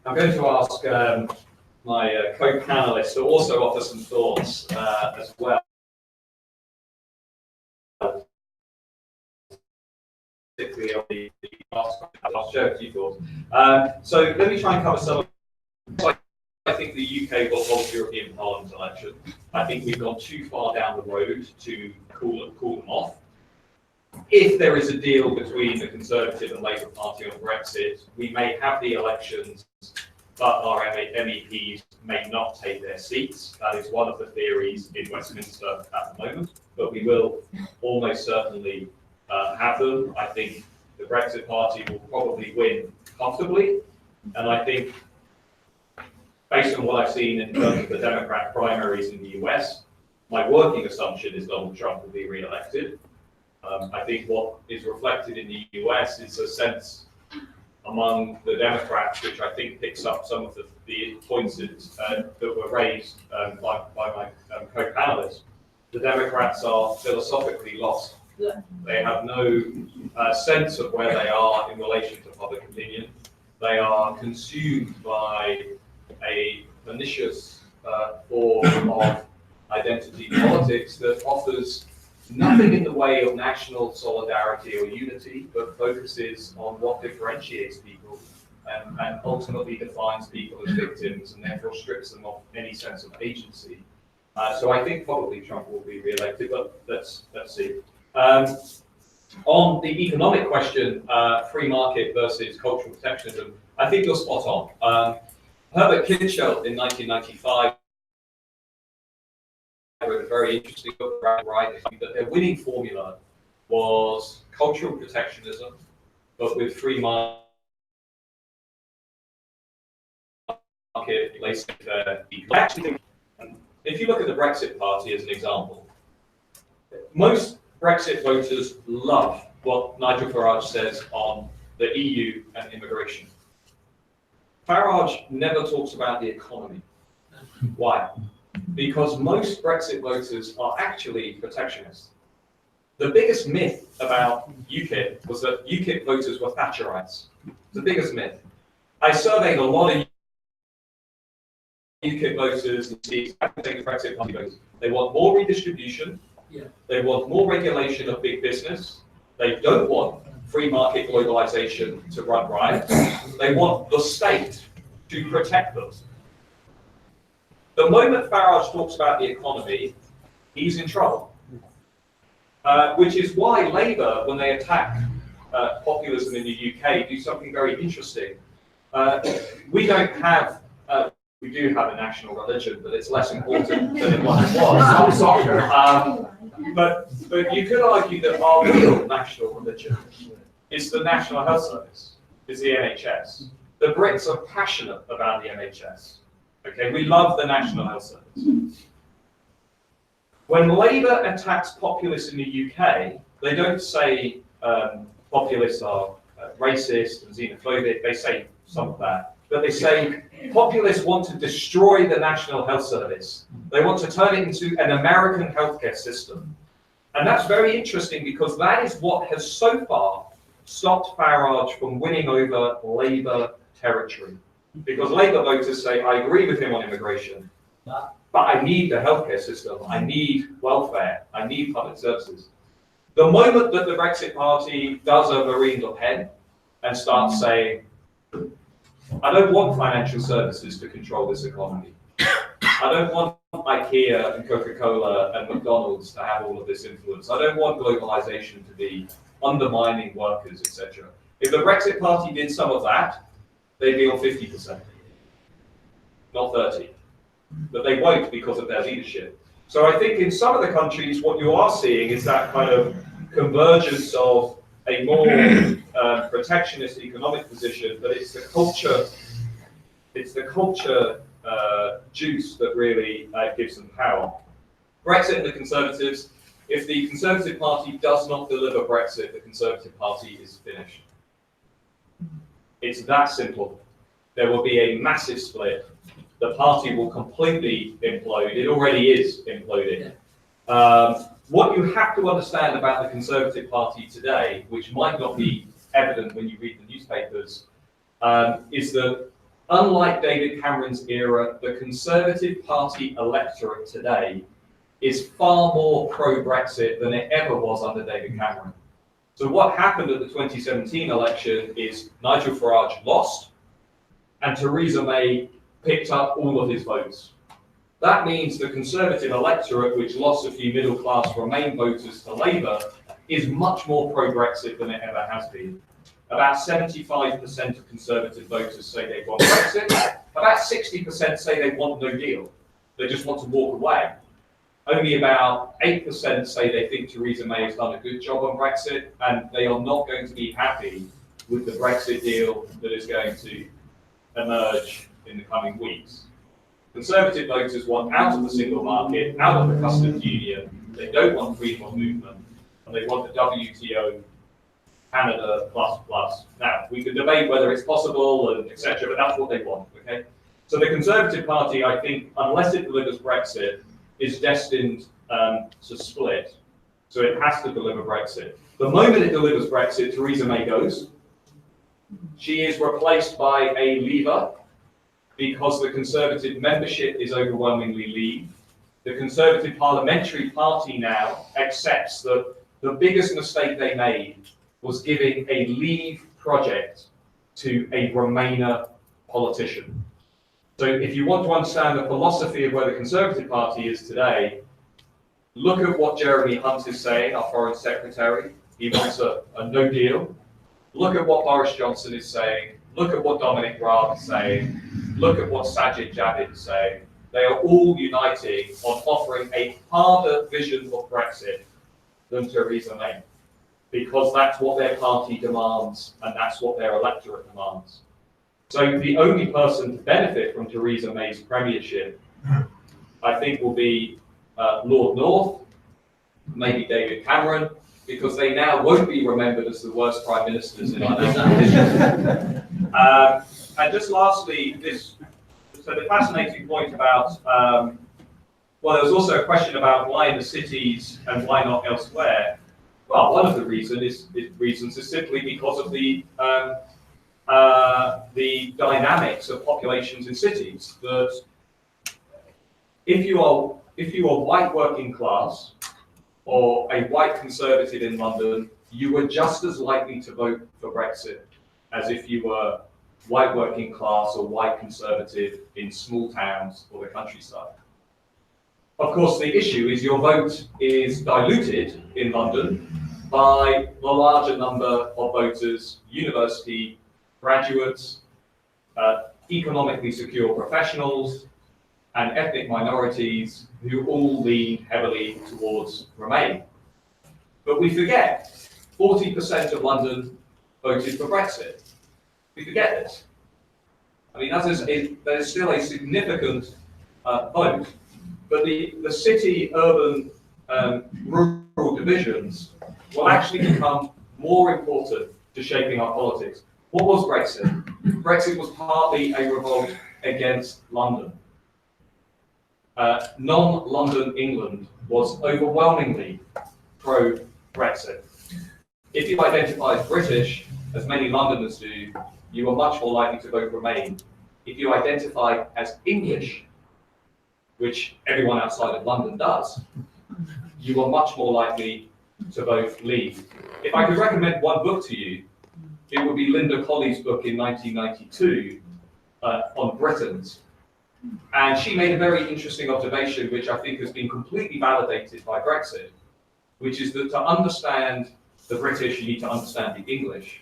I'm going to ask my co-panelists to also offer some thoughts as well. Particularly on the I'll share a few thoughts. So let me try and cover some of. I think the UK will hold European Parliament election. I think we've gone too far down the road to cool them off. If there is a deal between the Conservative and Labour Party on Brexit, we may have the elections, but our MEPs may not take their seats. That is one of the theories in Westminster at the moment, but we will almost certainly have them. I think the Brexit Party will probably win comfortably, and I think, based on what I've seen in terms of the Democrat primaries in the US, my working assumption is Donald Trump will be re-elected. I think what is reflected in the US is a sense among the Democrats, which I think picks up some of the points that were raised by my co-panelists. The Democrats are philosophically lost. They have no sense of where they are in relation to public opinion. They are consumed by a pernicious form of identity politics that offers nothing in the way of national solidarity or unity, but focuses on what differentiates people and ultimately defines people as victims and therefore strips them of any sense of agency. So I think probably Trump will be re-elected, but let's see. On the economic question, free market versus cultural protectionism, I think you're spot on. Herbert Kinsheldt in 1995 wrote a very interesting book, right, that their winning formula was cultural protectionism, but with free market lacing their economy. If you look at the Brexit Party as an example, most Brexit voters love what Nigel Farage says on the EU and immigration. Farage never talks about the economy. Why? Because most Brexit voters are actually protectionists. The biggest myth about UKIP was that UKIP voters were Thatcherites. The biggest myth. I surveyed a lot of UKIP voters and see Brexit Party voters. They want more redistribution. They want more regulation of big business. They don't want free market globalization to run riot. They want the state to protect them. The moment Farage talks about the economy, he's in trouble. Which is why Labour, when they attack populism in the UK, do something very interesting. We don't have, we do have a national religion, but it's less important than it once was. But you could argue that our real national religion is the National Health Service, is the NHS. The Brits are passionate about the NHS. Okay, we love the National Health Service. When Labour attacks populists in the UK, they don't say populists are racist and xenophobic. They say some of that, but they say populists want to destroy the National Health Service. They want to turn it into an American healthcare system. And that's very interesting because that is what has so far stopped Farage from winning over Labour territory. Because Labour voters say, I agree with him on immigration, but I need the healthcare system, I need welfare, I need public services. The moment that the Brexit Party does a Marine Le Pen and starts saying, I don't want financial services to control this economy. I don't want IKEA and Coca-Cola and McDonald's to have all of this influence. I don't want globalization to be undermining workers, etc. If the Brexit Party did some of that, they'd be on 50%, not 30%. But they won't because of their leadership. So I think in some of the countries, what you are seeing is that kind of convergence of a more protectionist economic position, but it's the culture juice that really gives them power. Brexit and the Conservatives, if the Conservative Party does not deliver Brexit, the Conservative Party is finished. It's that simple. There will be a massive split. The party will completely implode. It already is imploding. What you have to understand about the Conservative Party today, which might not be evident when you read the newspapers, is that unlike David Cameron's era, the Conservative Party electorate today is far more pro-Brexit than it ever was under David Cameron. So what happened at the 2017 election is Nigel Farage lost, and Theresa May picked up all of his votes. That means the Conservative electorate, which lost a few middle-class Remain voters to Labour, is much more pro-Brexit than it ever has been. About 75% of Conservative voters say they want Brexit. About 60% say they want no deal. They just want to walk away. Only about 8% say they think Theresa May has done a good job on Brexit, and they are not going to be happy with the Brexit deal that is going to emerge in the coming weeks. Conservative voters want out of the single market, out of the customs union. They don't want freedom of movement, and they want the WTO, Canada plus. Now, we can debate whether it's possible and etc., but that's what they want. Okay. So the Conservative Party, I think, unless it delivers Brexit, is destined to split. So it has to deliver Brexit. The moment it delivers Brexit, Theresa May goes. She is replaced by a Leaver because the Conservative membership is overwhelmingly Leave. The Conservative Parliamentary Party now accepts that the biggest mistake they made was giving a Leave project to a Remainer politician. So if you want to understand the philosophy of where the Conservative Party is today, look at what Jeremy Hunt is saying, our Foreign Secretary. He wants a no deal. Look at what Boris Johnson is saying. Look at what Dominic Raab is saying. Look at what Sajid Javid is saying. They are all uniting on offering a harder vision of Brexit than Theresa May, because that's what their party demands and that's what their electorate demands. So the only person to benefit from Theresa May's premiership, I think, will be Lord North, maybe David Cameron, because they now won't be remembered as the worst prime ministers in our national history. And just lastly, the fascinating point about, well, there was also a question about why in the cities and why not elsewhere. Well, one of the reasons is simply because of the dynamics of populations in cities. That if you are white working class or a white conservative in London, you are just as likely to vote for Brexit as if you were white working class or white conservative in small towns or the countryside. Of course, the issue is your vote is diluted in London by the larger number of voters, university graduates, economically secure professionals, and ethnic minorities who all lean heavily towards Remain. But we forget, 40% of London voted for Brexit. We forget this. I mean, that is still a significant vote, but the city-urban rural divisions will actually become more important to shaping our politics. What was Brexit? Brexit was partly a revolt against London. Non-London England was overwhelmingly pro-Brexit. If you identify as British, as many Londoners do, you are much more likely to vote Remain. If you identify as English, which everyone outside of London does, you are much more likely to vote Leave. If I could recommend one book to you, it would be Linda Colley's book in 1992 on Britons. And she made a very interesting observation, which I think has been completely validated by Brexit, which is that to understand the British, you need to understand the English.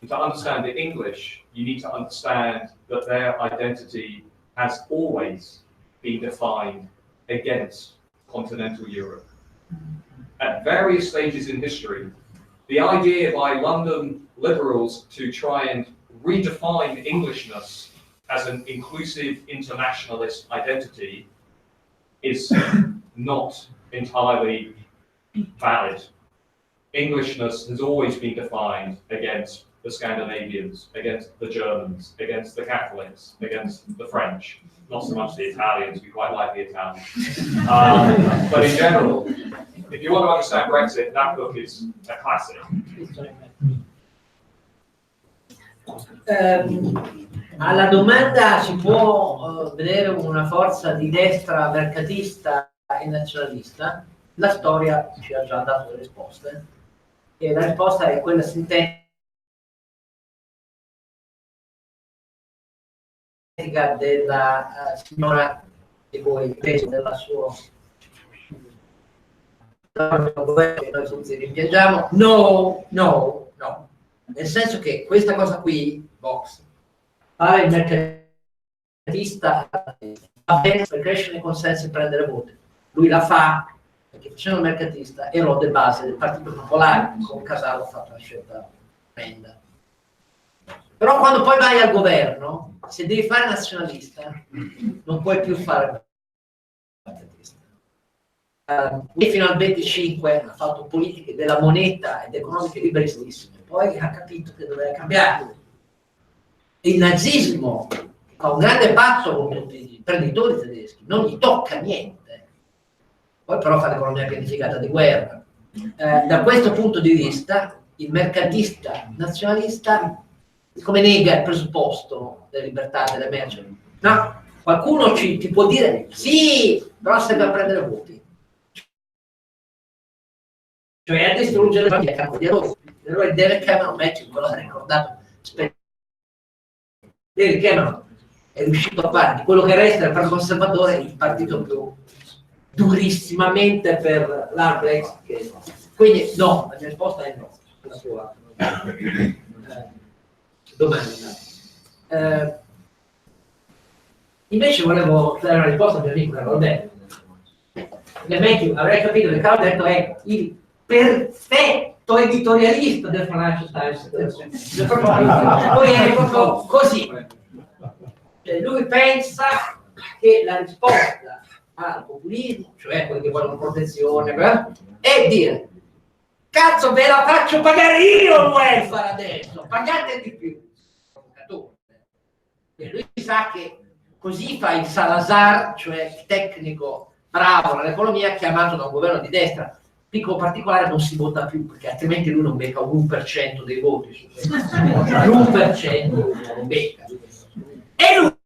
And to understand the English, you need to understand that their identity has always been defined against continental Europe. At various stages in history, the idea by London liberals to try and redefine Englishness as an inclusive internationalist identity is not entirely valid. Englishness has always been defined against the Scandinavians, against the Germans, against the Catholics, against the French. Not so much the Italians, we quite like the Italians. But in general, if you want to understand Brexit, that book is a classic. Alla domanda si può vedere una forza di destra mercatista e nazionalista, la storia ci ha già dato le risposte, e la risposta è quella sintetica della signora che voi penso della sua che noi tutti rimpiangiamo. No, nel senso che questa cosa qui, Vox, fare il mercatista va bene per crescere i consensi e prendere voti. Lui la fa perché facendo il mercatista erode base del Partito Popolare, con Casaro ha fatto una scelta tremenda. Però quando poi vai al governo, se devi fare nazionalista, non puoi più fare mercatista. Fino al 25 ha fatto politiche della moneta ed economiche liberistissime, poi ha capito che doveva cambiare. Il nazismo fa un grande patto con tutti gli imprenditori tedeschi, non gli tocca niente, poi però fa l'economia pianificata di guerra. Da questo punto di vista il mercatista nazionalista come nega il presupposto della libertà delle merci. No, qualcuno ti può dire sì, però serve a prendere voti, cioè a distruggere la famiglia campo di errori. David Cameron, Matthew, quello che ha ricordato, David Cameron è riuscito a fare di quello che resta del Partito Conservatore il partito più durissimamente per l'hard Brexit. Quindi no, la mia risposta è no alla sua domanda. Invece volevo dare una risposta al mio amico Carlo Alberto. Matthew, avrei capito che Carlo Alberto è il perfetto editorialista del Financial Times. Lui è proprio così. Cioè, lui pensa che la risposta al populismo, cioè quelli che vogliono protezione, è dire: cazzo, ve la faccio pagare io il welfare adesso, pagate di più. E lui sa che così fa il Salazar, cioè il tecnico bravo nell'economia, chiamato da un governo di destra. Piccolo particolare, non si vota più, perché altrimenti lui non becca un 1% dei voti. L'1% non becca. E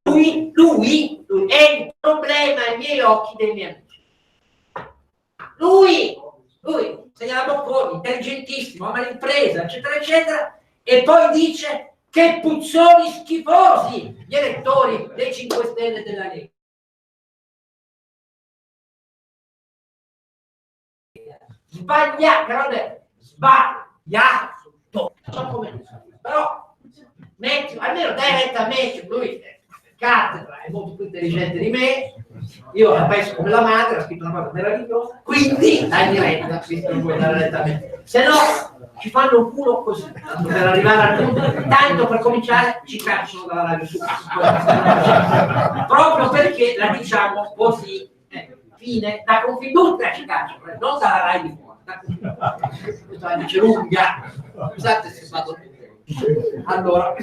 lui è il problema ai miei occhi dei miei amici. Lui segnala Bocconi, intelligentissimo, ama l'impresa, eccetera, eccetera, e poi dice che puzzoni schifosi gli elettori dei 5 Stelle della Lega. Sbagliato, però almeno dai retta a me, lui è cattedra, è molto più intelligente di me, io la penso come la madre, ha scritto una cosa meravigliosa, quindi dai diretta, visto non puoi dare retta a me, se no ci fanno un culo così, tanto per arrivare al punto, tanto per cominciare ci cacciano dalla radio su proprio perché la diciamo così. Fine, da Confindustria ci cacciano, non dalla Rai di fuori. Questa la dice lunga. Scusate se vado. Allora,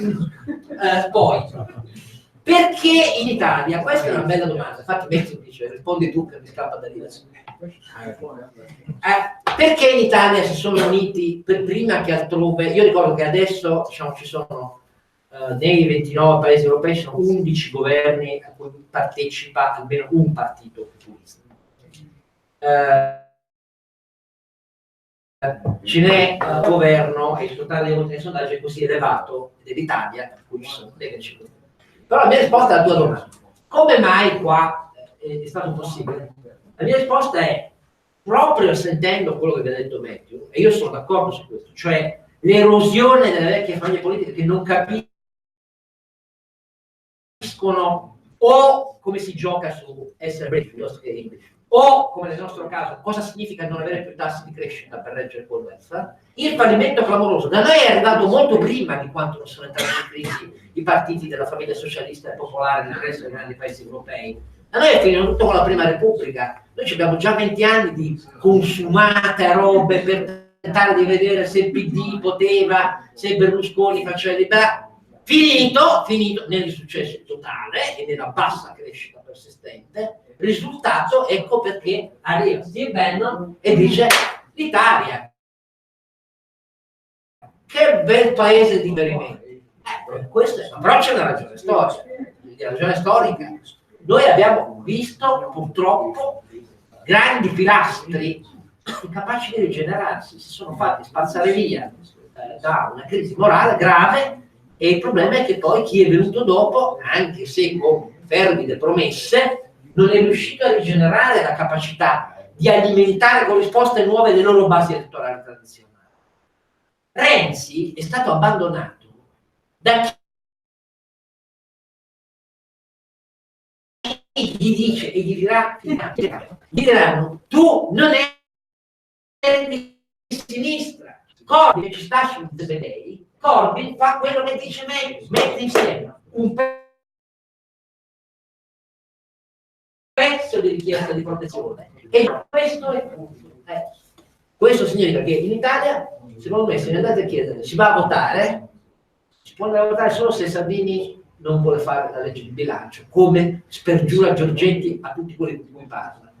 poi, perché in Italia? Questa è una bella domanda. Infatti Messi dice, rispondi tu che mi scappa da lì. Perché in Italia si sono uniti per prima che altrove? Io ricordo che adesso ci sono nei 29 paesi europei ci sono 11 governi a cui partecipa almeno un partito populista. Ce n'è un governo e il totale dei sondaggi è così elevato dell'Italia, per cui ci sono le 5. Però la mia risposta alla tua domanda: come mai qua è stato possibile? La mia risposta è, proprio sentendo quello che vi ha detto Matthew, e io sono d'accordo su questo, cioè l'erosione delle vecchie famiglie politiche che non capiscono o come si gioca su essere British piuttosto che English, o come nel nostro caso cosa significa non avere più tassi di crescita per reggere quel welfare. Il fallimento clamoroso da noi è arrivato molto prima di quanto non sono entrati in crisi i partiti della famiglia socialista e popolare nel resto dei grandi paesi europei. Da noi è finito tutto con la Prima Repubblica. Noi abbiamo già 20 anni di consumate robe per tentare di vedere se il PD poteva, se Berlusconi faceva liberare. Finito nell'insuccesso totale e nella bassa crescita persistente. Risultato, ecco perché arriva Steve Bannon e dice: l'Italia, che bel paese di riferimento. Però c'è una ragione storica. La ragione storica. Noi abbiamo visto purtroppo grandi pilastri incapaci di rigenerarsi, si sono fatti spazzare via da una crisi morale grave, e il problema è che poi chi è venuto dopo, anche se con fervide promesse, non è riuscito a rigenerare la capacità di alimentare con risposte nuove le loro basi elettorali tradizionali. Renzi è stato abbandonato da chi gli dice e gli diranno: tu non eri di sinistra, Corbyn ci sta sul dei, Corbyn fa quello che dice meglio, mette insieme un pezzo di richiesta di protezione, e questo è il punto. Questo significa che in Italia, secondo me, se ne andate a chiedere, si va a votare, si può andare a votare solo se Salvini non vuole fare la legge di bilancio, come spergiura Giorgetti a tutti quelli di cui parla.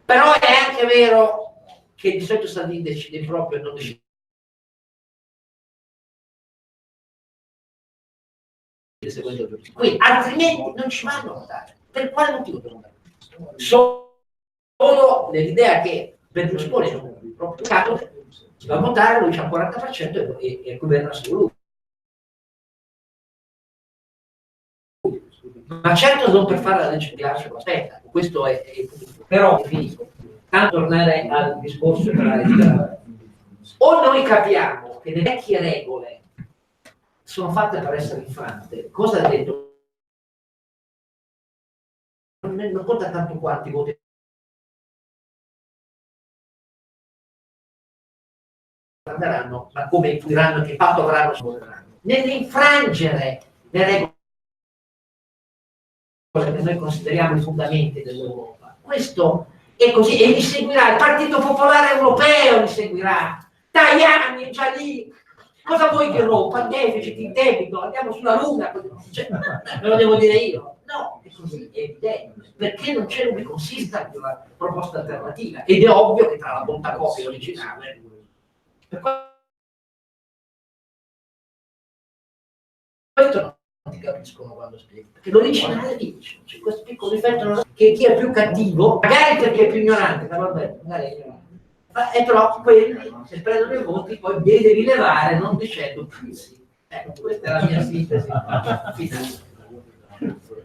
Però è anche vero che di solito Salvini decide proprio e non decide. Quindi altrimenti non ci vanno a votare. Per quale motivo? Solo nell'idea che Berlusconi è un proprio caso, si va a votare, lui c'ha il 40% e governa solo lui. Ma certo non per fare la legge di bilancio, aspetta, questo è il punto. Però finisco. Tanto tornare al discorso o noi capiamo che le vecchie regole sono fatte per essere infrante. Cosa ha detto? Non conta tanto quanti voti andranno, ma come diranno, che patto avranno, nell'infrangere le regole che noi consideriamo i fondamenti dell'Europa. Questo è così, e li seguirà il Partito Popolare Europeo, li seguirà Tajani, già lì. Cosa vuoi che rompa? Il deficit, il debito, andiamo sulla luna, cioè, me lo devo dire io? No, è così, è evidente, perché non c'è un consista di una proposta alternativa, ed è ovvio che tra la bontà copia e l'originale, per questo non ti capiscono quando spiego, perché l'originale dice, c'è questo piccolo difetto che chi è più cattivo, magari perché è più ignorante, ma vabbè, magari è ignorante. E però quelli, se prendono i voti, poi li devi levare non dicendo più sì. Questa è la mia sintesi finale.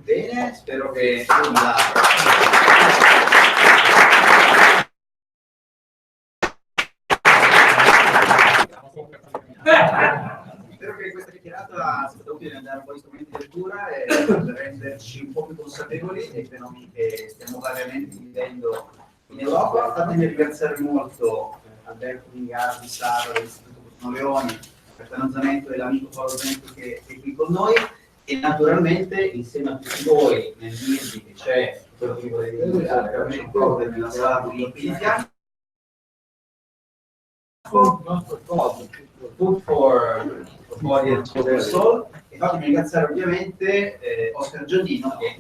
Bene, spero che spero che questa chiacchierata sia stata utile a dare un po' di strumenti di lettura e per renderci un po' più consapevoli dei fenomeni che stiamo variamente vivendo in Europa. Fatemi ringraziare molto Alberto Mingardi, Sara dell'Istituto Cosmo Leoni, per l'annunziamento dell'amico Paolo Benetto che è qui con noi, e naturalmente insieme a tutti voi nel dirvi che c'è quello che volete dire veramente nella sala politica. Food for body and soul. E fatemi ringraziare ovviamente Oscar Giannino che